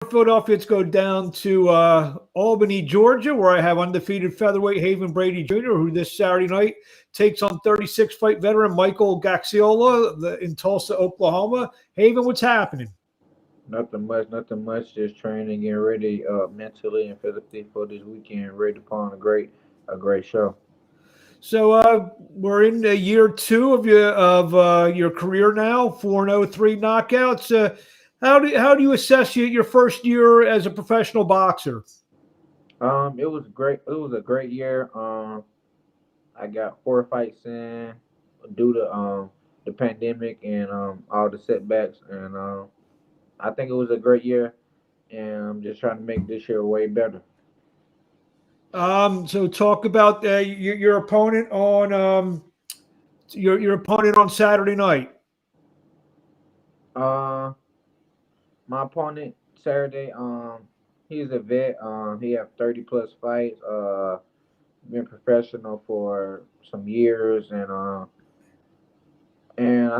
Philadelphia, let's go down to Albany, Georgia, where I have undefeated featherweight Haven Brady Jr., who this Saturday night takes on 36-fight veteran Michael Gaxiola in Tulsa, Oklahoma. Haven, what's happening? Nothing much, nothing much. Just training, getting ready mentally and physically for this weekend. Ready to put on a great show. So we're in year two of your career now, 4-0, three knockouts. How do you assess your first year as a professional boxer? It was great. It was a great year. I got 4 fights in due to the pandemic and all the setbacks, and I think it was a great year. And I'm just trying to make this year way better. So talk about your opponent on your opponent on Saturday night. Uh, my opponent Saturday, he's a vet. He have 30 plus fights. Been professional for some years, and I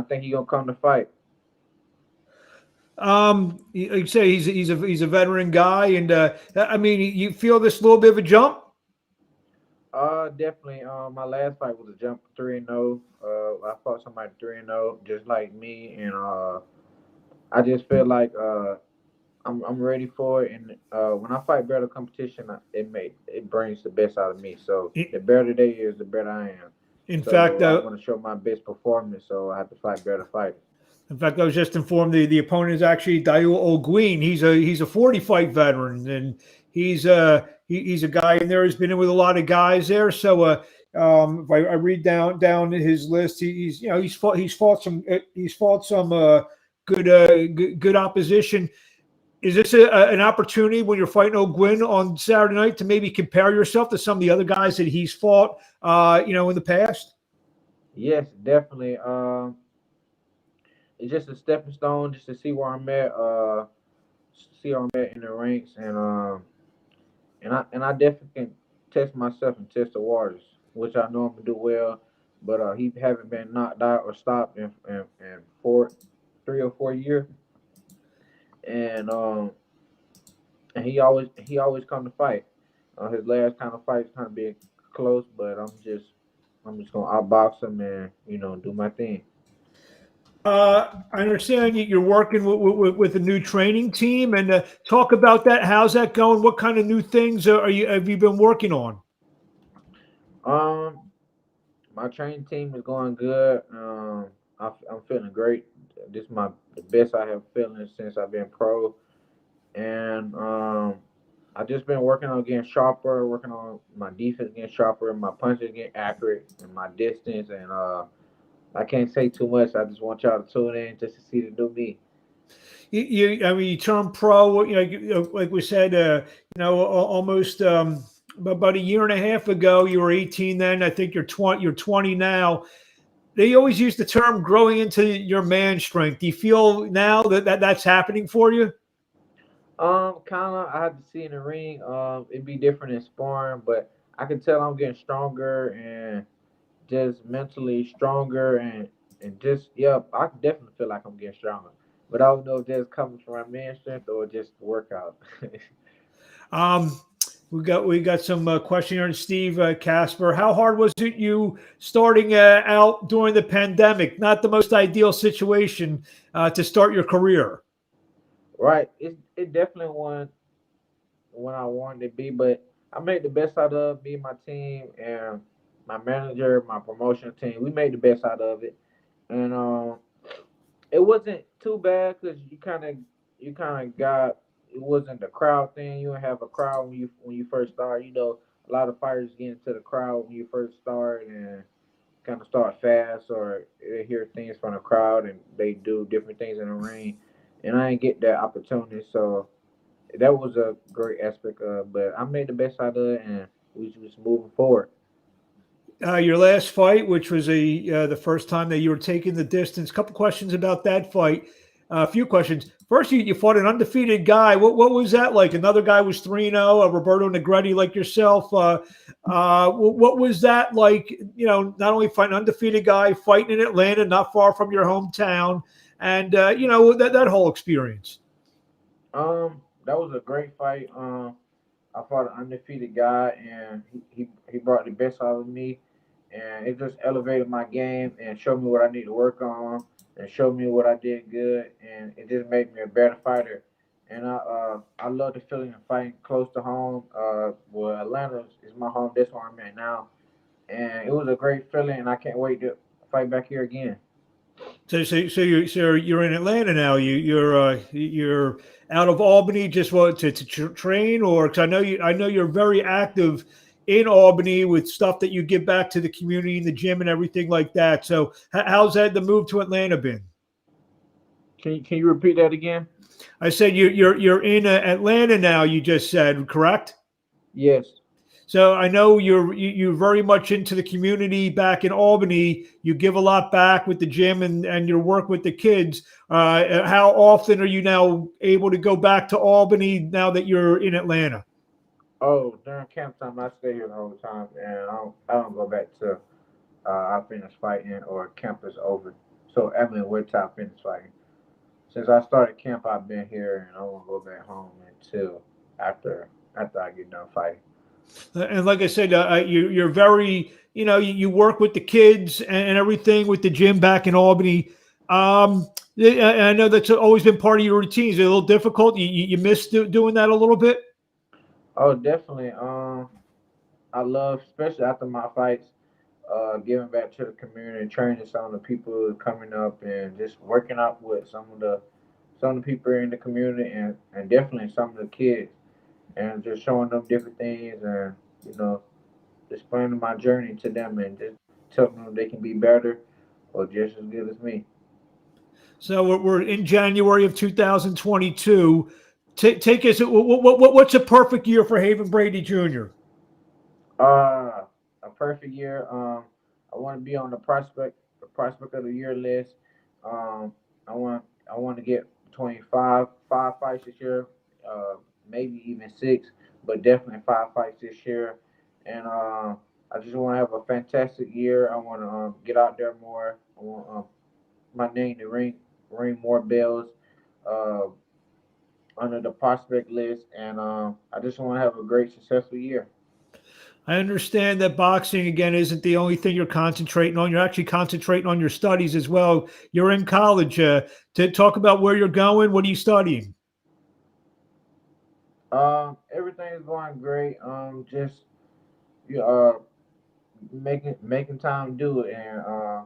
think he gonna come to fight. Like you say, he's a veteran guy, and I mean, you feel this little bit of a jump. Definitely. My last fight was a jump 3-0. I fought somebody 3-0, just like me, and I just feel like I'm ready for it. And when I fight better competition, it brings the best out of me. So the better today is, the better I am. In fact, So I want to show my best performance. So I have to fight better fighters. I was just informed the opponent is actually Dayo Ogween. He's a 40-fight veteran, and he's a guy in there who's been in with a lot of guys there. So if I read down his list, he's he's fought some good opposition. Is this an opportunity when you're fighting Ogwin on Saturday night to maybe compare yourself to some of the other guys that he's fought, in the past? Yes, definitely. It's just a stepping stone, just to see where I'm at. See where I'm at in the ranks, and I definitely can test myself and test the waters, which I know I'm gonna do well. But he haven't been knocked out or stopped in 3 or 4 years, and he always come to fight. His last kind of fight kind of be close, but I'm just gonna outbox him and do my thing. I understand you're working with a new training team, and talk about that. How's that going? What kind of new things have you been working on? Um, my training team is going good. I'm feeling great. This is my the best I have feeling since I've been pro, and I just been working on getting sharper, working on my defense getting sharper, my punches getting accurate, and my distance. And I can't say too much. I just want y'all to tune in just to see the new me. I mean, you turned pro. Like we said, almost about a year and a half ago. You were 18 then. I think you're 20. You're 20 now. They always use the term "growing into your man strength." Do you feel now that's happening for you? Kind of. I have to see in the ring. It'd be different in sparring, but I can tell I'm getting stronger and just mentally stronger and just yeah. I definitely feel like I'm getting stronger, but I don't know if that's coming from my man strength or just workout. Um, we got some question here, Steve Casper. How hard was it you starting out during the pandemic? Not the most ideal situation to start your career. Right. It definitely wasn't when I wanted to be, but I made the best out of me, my team, and my manager, my promotion team. We made the best out of it, and it wasn't too bad because you kind of got it wasn't the crowd thing. You don't have a crowd when you first start. A lot of fighters get into the crowd when you first start and kind of start fast or they hear things from the crowd and they do different things in the ring. And I didn't get that opportunity, so that was a great aspect of. But I made the best out of it, and we was moving forward. Your last fight, which was the first time that you were taking the distance. A couple questions about that fight. A few questions. First, you fought an undefeated guy. What was that like? Another guy was 3-0, Roberto Negretti, like yourself. What was that like? Not only fighting an undefeated guy, fighting in Atlanta, not far from your hometown, and that whole experience. that was a great fight. I fought an undefeated guy, and he brought the best out of me, and it just elevated my game and showed me what I need to work on, and showed me what I did good, and it just made me a better fighter. And I love the feeling of fighting close to home. Well, Atlanta is my home. That's where I'm at now, and it was a great feeling, and I can't wait to fight back here again. So you're in Atlanta now. You're out of Albany just what to train, or because I know you're very active in Albany with stuff that you give back to the community in the gym and everything like that. So how's that the move to Atlanta been? Can you repeat that again? I said you're in Atlanta now. You just said correct. Yes. So I know you're very much into the community back in Albany. You give a lot back with the gym and your work with the kids. How often are you now able to go back to Albany now that you're in Atlanta? Oh, during camp time, I stay here the whole time, and I don't go back to I finish fighting or camp is over. So I mean, wait till I finish fighting. Since I started camp, I've been here, and I won't go back home until after I get done fighting. And like I said, you're very you work with the kids and everything with the gym back in Albany. I know that's always been part of your routine. Is it a little difficult? You miss doing that a little bit? Oh, definitely. I love, especially after my fights, giving back to the community, training some of the people coming up, and just working out with some of the people in the community, and definitely some of the kids, and just showing them different things, and you know, explaining my journey to them, and just telling them they can be better or just as good as me. So we're in January of 2022. Take us. What's a perfect year for Haven Brady Jr.? A perfect year. I want to be on the prospect of the year list. Um, I want to get between five fights this year, uh, maybe even six, but definitely five fights this year. And I just want to have a fantastic year. I want to get out there more. I want my name to ring more bells uh, under the prospect list, and I just want to have a great, successful year. I understand that boxing again isn't the only thing you're concentrating on. You're actually concentrating on your studies as well. You're in college. To talk about where you're going, what are you studying? Everything is going great. Just you making time to do it, and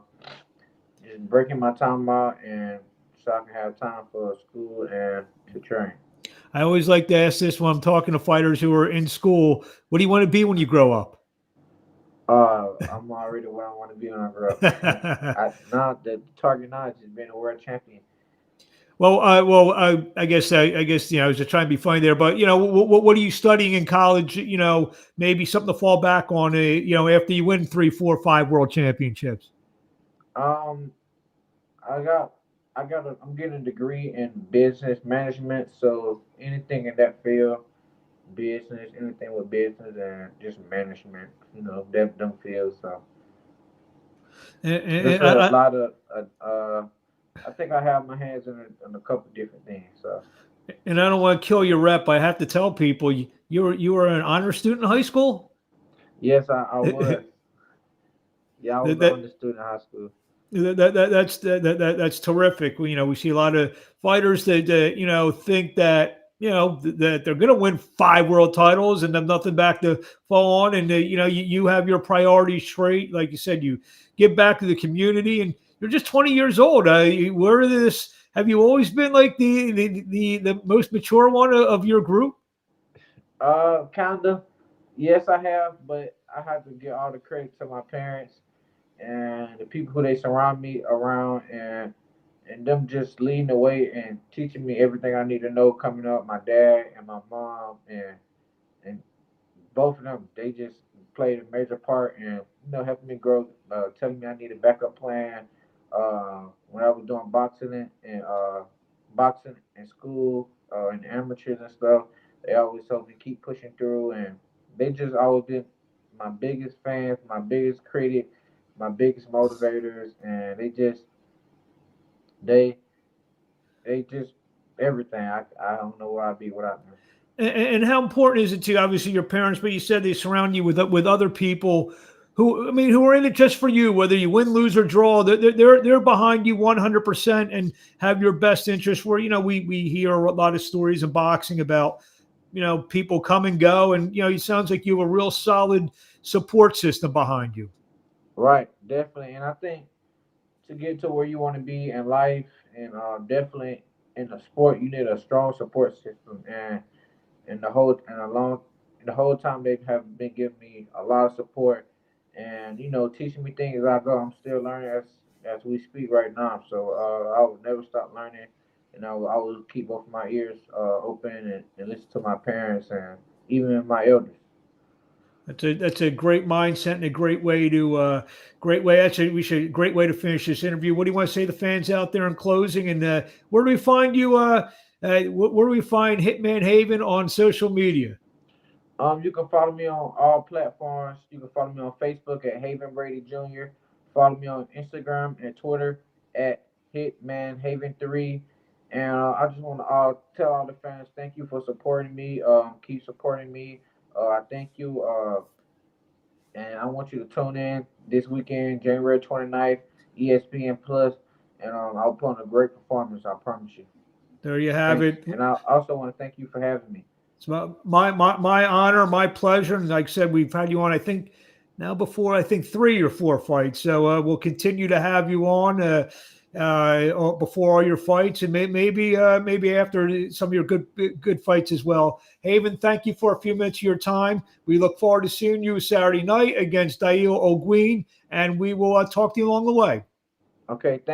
just breaking my time out, and so I can have time for school and to train. I always like to ask this when I'm talking to fighters who are in school. What do you want to be when you grow up? I'm already where I want to be when I grow up. I now the target now is just being a world champion. I guess I was just trying to be funny there, but what are you studying in college? Maybe something to fall back on. After you win three, four, five world championships. Um, I got I'm getting a degree in business management, so anything in that field, business, anything with business and just management, them fields. So And, there's and a I, lot of I think I have my hands in a couple different things. So and I don't want to kill your rep. I have to tell people you were an honor student in high school. yes, I was. Yeah, I was that, an that understood in high school. that's terrific. We see a lot of fighters that think that that they're going to win five world titles and have nothing back to fall on, and you have your priorities straight. Like you said, you give back to the community, and you're just 20 years old. Where this have you always been like the most mature one of your group? Kinda. Yes, I have, but I have to give all the credit to my parents and the people who they surround me around, and them just leading the way and teaching me everything I need to know coming up. My dad and my mom, and both of them, they just played a major part in helping me grow, telling me I need a backup plan. When I was doing boxing in school, in amateurs and stuff, they always told me keep pushing through, and they just always been my biggest fans, my biggest critic, my biggest motivators, and they they just everything. I don't know where I'd be without them. And how important is it to you? Obviously, your parents, but you said they surround you with other people who, I mean, who are in it just for you, whether you win, lose, or draw. They're behind you 100% and have your best interest. Where we hear a lot of stories in boxing about people come and go, and it sounds like you have a real solid support system behind you. Right, definitely. And I think to get to where you want to be in life, and definitely in the sport, you need a strong support system. And the whole time they have been giving me a lot of support, and teaching me things as I go. I'm still learning as we speak right now. So I will never stop learning. I will keep both my ears open, and listen to my parents and even my elders. That's a great mindset and a great way to great way. Actually, we should great way to finish this interview. What do you want to say to the fans out there in closing? And where do we find you? Where do we find Hitman Haven on social media? You can follow me on all platforms. You can follow me on Facebook at Haven Brady Jr. Follow me on Instagram and Twitter at Hitman Haven 3. And I just want to tell all the fans, thank you for supporting me. Keep supporting me. I thank you. And I want you to tune in this weekend, January 29th, ESPN Plus, and I'll put on a great performance. I promise you. There you have Thanks. it. And I also want to thank you for having me. It's my honor, my pleasure. And like I said, we've had you on, I think, now before, I think 3 or 4 fights. So we'll continue to have you on before all your fights, and maybe after some of your good fights as well. Haven, thank you for a few minutes of your time. We look forward to seeing you Saturday night against Dail O'Guin, and we will talk to you along the way. Okay.